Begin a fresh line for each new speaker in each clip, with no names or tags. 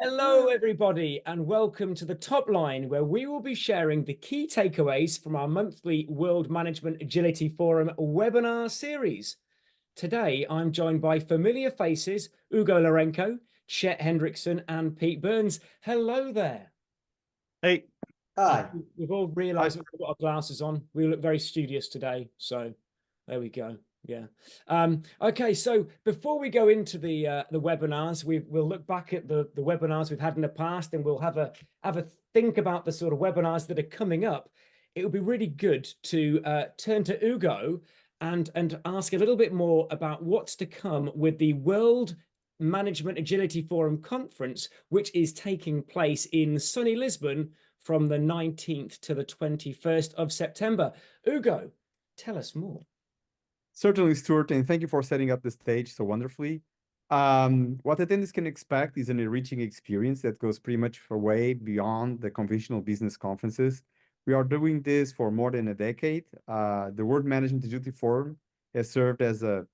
Hello, everybody, and welcome to the Topline, where we will be sharing the key takeaways from our monthly World Management Agility Forum webinar series. Today, I'm joined by familiar faces, Hugo Lourenço, Chet Hendrickson, and Pete Behrens. Hello there.
Hey.
Hi.
We've all realised we've got our glasses on. We look very studious today, so there we go. Yeah. Okay, so before we go into the webinars, we'll look back at the webinars we've had in the past, and we'll have a think about the sort of webinars that are coming up. It would be really good to turn to Hugo and ask a little bit more about what's to come with the World Management Agility Forum conference, which is taking place in sunny Lisbon from the 19th to the 21st of September. Hugo, tell us more.
Certainly, Stuart, and thank you for setting up the stage so wonderfully. What attendees can expect is an enriching experience that goes pretty much way beyond the conventional business conferences. We are doing this for more than a decade. The World Management Agility Forum has served as a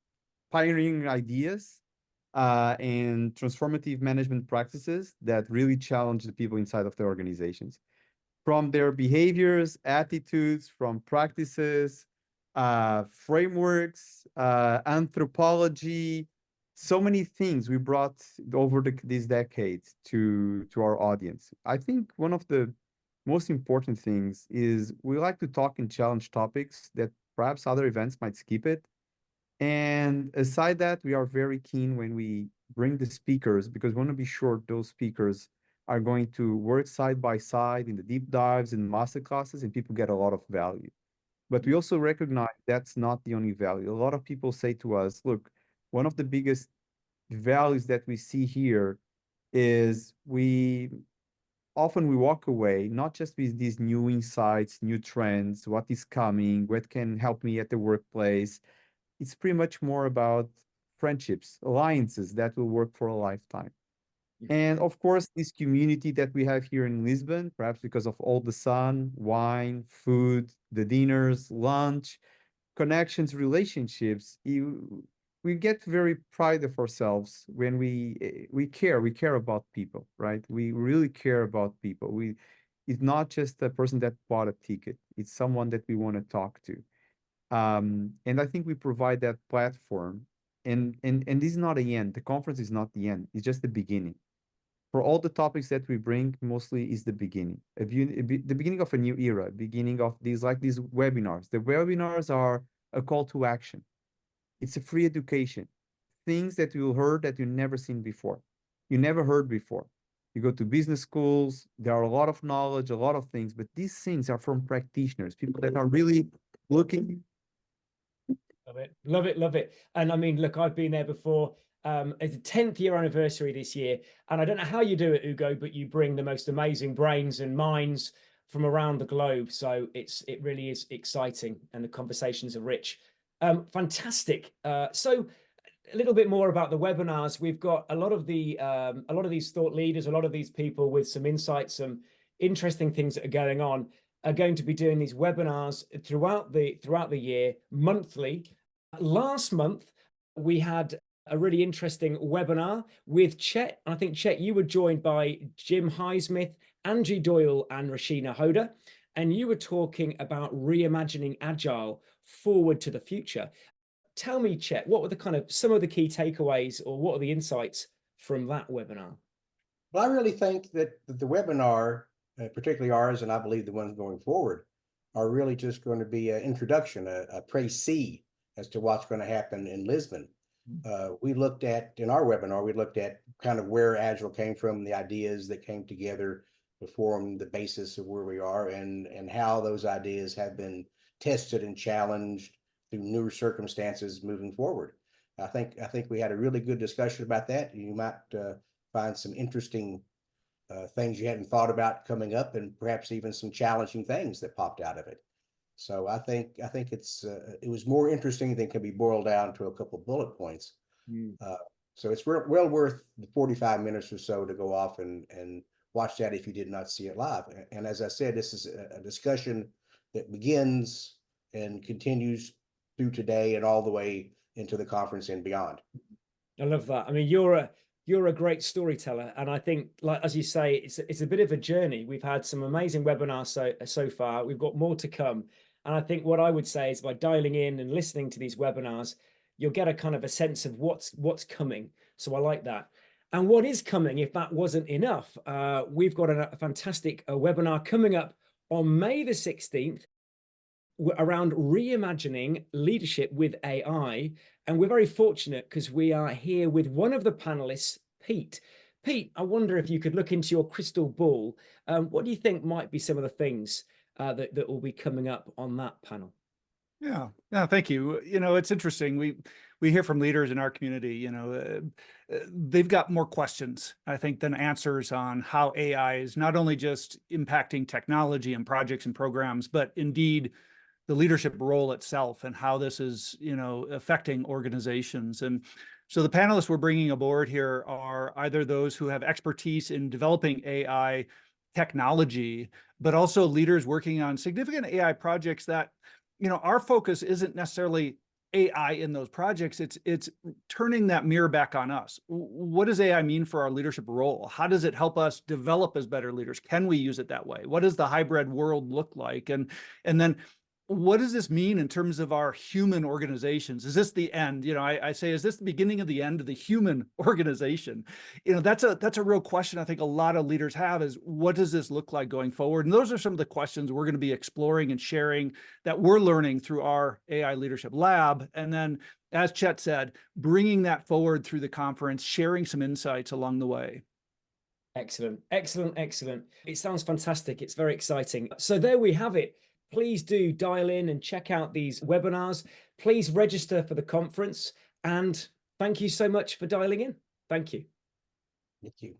pioneering ideas and transformative management practices that really challenge the people inside of the organizations. From their behaviors, attitudes, from practices, frameworks, anthropology, so many things we brought over these decades to our audience. I think one of the most important things is we like to talk and challenge topics that perhaps other events might skip it. And aside that, we are very keen when we bring the speakers, because we want to be sure those speakers are going to work side by side in the deep dives and master classes, and people get a lot of value. But we also recognize that's not the only value. A lot of people say to us, look, one of the biggest values that we see here is we walk away, not just with these new insights, new trends, what is coming, what can help me at the workplace. It's pretty much more about friendships, alliances that will work for a lifetime. And of course, this community that we have here in Lisbon, perhaps because of all the sun, wine, food, the dinners, lunch, connections, relationships, we get very proud of ourselves when we care about people, right? We really care about people. It's not just a person that bought a ticket. It's someone that we want to talk to. And I think we provide that platform. And this is not the end. The conference is not the end. It's just the beginning. For all the topics that we bring, mostly is the beginning. The beginning of a new era, beginning of these webinars. The webinars are a call to action. It's a free education. Things that you heard that you never seen before. You never heard before. You go to business schools, there are a lot of knowledge, a lot of things, but these things are from practitioners, people that are really looking.
Love it, love it, love it. And I mean, look, I've been there before. It's the 10th year anniversary this year, and I don't know how you do it, Hugo, but you bring the most amazing brains and minds from around the globe. So it really is exciting, and the conversations are rich. Fantastic. So a little bit more about the webinars. We've got a lot of these thought leaders, a lot of these people with some insights, some interesting things that are going on, are going to be doing these webinars throughout the year, monthly. Last month, we had a really interesting webinar with Chet. I think, Chet, you were joined by Jim Highsmith, Angie Doyle, and Rashina Hoda, and you were talking about reimagining Agile forward to the future. Tell me, Chet, what were some of the key takeaways, or what are the insights from that webinar?
Well, I really think that the webinar, particularly ours, and I believe the ones going forward, are really just going to be an introduction, a précis as to what's going to happen in Lisbon. We looked at, in our webinar, we looked at kind of where Agile came from, the ideas that came together to form the basis of where we are, and how those ideas have been tested and challenged through newer circumstances moving forward. I think we had a really good discussion about that. You might find some interesting things you hadn't thought about coming up, and perhaps even some challenging things that popped out of it. So I think it was more interesting than can be boiled down to a couple of bullet points. So it's well worth the 45 minutes or so to go off and watch that if you did not see it live. And as I said, this is a discussion that begins and continues through today and all the way into the conference and beyond.
I love that. I mean, you're you're a great storyteller. And I think, like, as you say, it's a bit of a journey. We've had some amazing webinars so far. We've got more to come. And I think what I would say is by dialing in and listening to these webinars, you'll get a kind of a sense of what's coming. So I like that. And what is coming, if that wasn't enough, we've got a fantastic webinar coming up on May the 16th around reimagining leadership with AI. And we're very fortunate because we are here with one of the panelists, Pete. Pete, I wonder if you could look into your crystal ball. What do you think might be some of the things that will be coming up on that panel?
Yeah, thank you. You know, it's interesting. We hear from leaders in our community, you know, they've got more questions, I think, than answers on how AI is not only just impacting technology and projects and programs, but indeed the leadership role itself and how this is, you know, affecting organizations. And so the panelists we're bringing aboard here are either those who have expertise in developing AI technology, but also leaders working on significant AI projects that, you know, our focus isn't necessarily AI in those projects. It's turning that mirror back on us. What does AI mean for our leadership role? How does it help us develop as better leaders? Can we use it that way? What does the hybrid world look like? And then what does this mean in terms of our human organizations? Is this the end? You know, I say, is this the beginning of the end of the human organization? You know, that's a real question I think a lot of leaders have, is what does this look like going forward? And those are some of the questions we're going to be exploring and sharing that we're learning through our AI Leadership Lab. And then, as Chet said, bringing that forward through the conference, sharing some insights along the way.
Excellent, excellent, excellent. It sounds fantastic. It's very exciting. So there we have it. Please do dial in and check out these webinars. Please register for the conference. And thank you so much for dialing in. Thank you.
Thank you.